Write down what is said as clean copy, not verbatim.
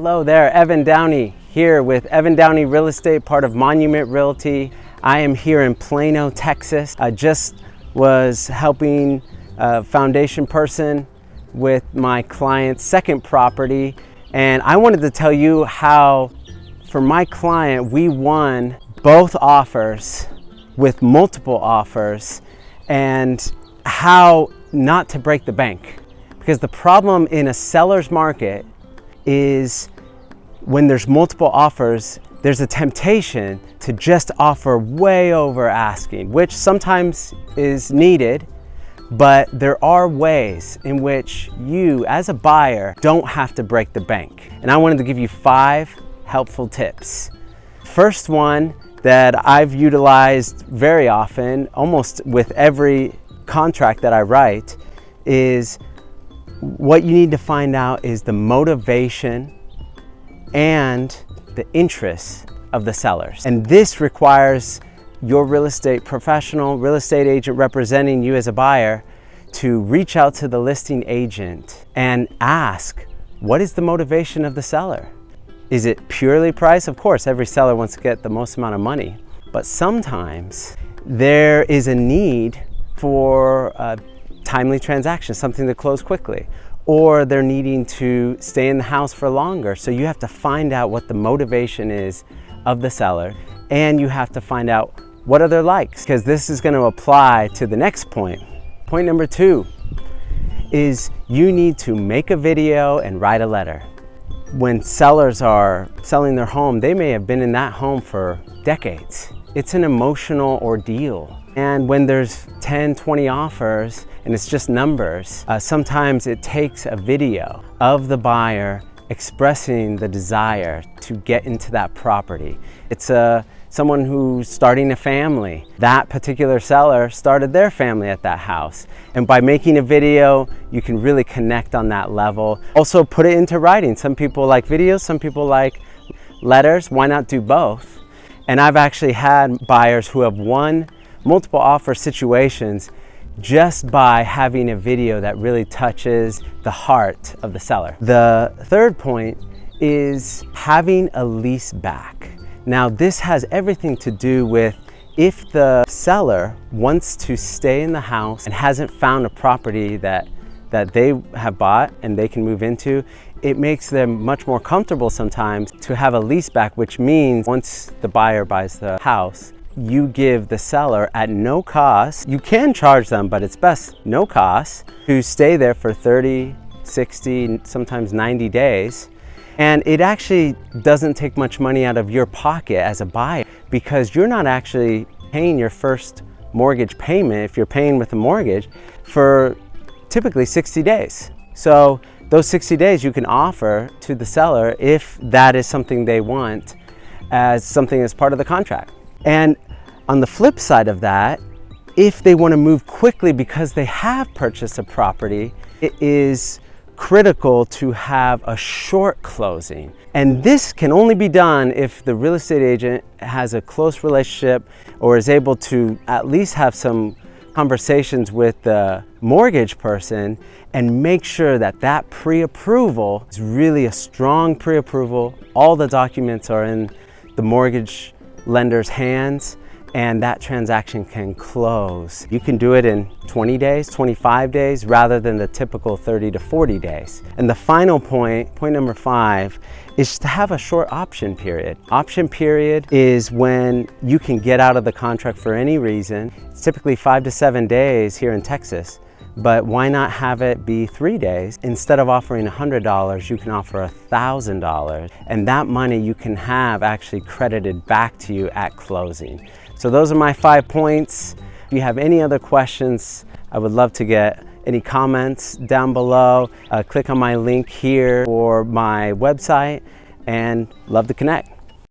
Hello there, Evan Downey here with Evan Downey Real Estate, part of Monument Realty. I am here in Plano, Texas. I just was helping a foundation person with my client's second property, and I wanted to tell you how, for my client, we won both offers with multiple offers, and how not to break the bank. Because the problem in a seller's market is when there's multiple offers, there's a temptation to just offer way over asking, which sometimes is needed, but there are ways in which you, as a buyer, don't have to break the bank. And I wanted to give you 5 helpful tips. First one that I've utilized very often, almost with every contract that I write, is what you need to find out is the motivation and the interests of the sellers. And this requires your real estate professional, real estate agent representing you as a buyer, to reach out to the listing agent and ask, what is the motivation of the seller? Is it purely price? Of course, every seller wants to get the most amount of money, but sometimes there is a need for a timely transaction, something to close quickly, or they're needing to stay in the house for longer. So you have to find out what the motivation is of the seller, and you have to find out what are their likes, because this is going to apply to the next point. Point number 2 is you need to make a video and write a letter. When sellers are selling their home, they may have been in that home for decades. It's an emotional ordeal. And when there's 10, 20 offers and it's just numbers, sometimes it takes a video of the buyer expressing the desire to get into that property. It's someone who's starting a family. That particular seller started their family at that house. And by making a video, you can really connect on that level. Also put it into writing. Some people like videos, some people like letters. Why not do both? And I've actually had buyers who have won multiple offer situations just by having a video that really touches the heart of the seller. The third point is having a lease back. Now, this has everything to do with if the seller wants to stay in the house and hasn't found a property that they have bought and they can move into, it makes them much more comfortable sometimes to have a lease back, which means once the buyer buys the house, you give the seller at no cost, you can charge them, but it's best no cost, to stay there for 30, 60, sometimes 90 days. And it actually doesn't take much money out of your pocket as a buyer, because you're not actually paying your first mortgage payment, if you're paying with a mortgage, for typically 60 days. So those 60 days you can offer to the seller if that is something they want as something as part of the contract. And on the flip side of that, if they want to move quickly because they have purchased a property, it is critical to have a short closing. And this can only be done if the real estate agent has a close relationship or is able to at least have some conversations with the mortgage person and make sure that that pre-approval is really a strong pre-approval. All the documents are in the mortgage lender's hands, and that transaction can close. You can do it in 20 days, 25 days, rather than the typical 30 to 40 days. And the final point number 5, is to have a short option period. Option period is when you can get out of the contract for any reason. It's typically 5 to 7 days here in Texas, but why not have it be 3 days? Instead of offering $100, you can offer $1,000, and that money you can have actually credited back to you at closing. So those are my 5 points. If you have any other questions, I would love to get any comments down below. Click on my link here or my website, and love to connect.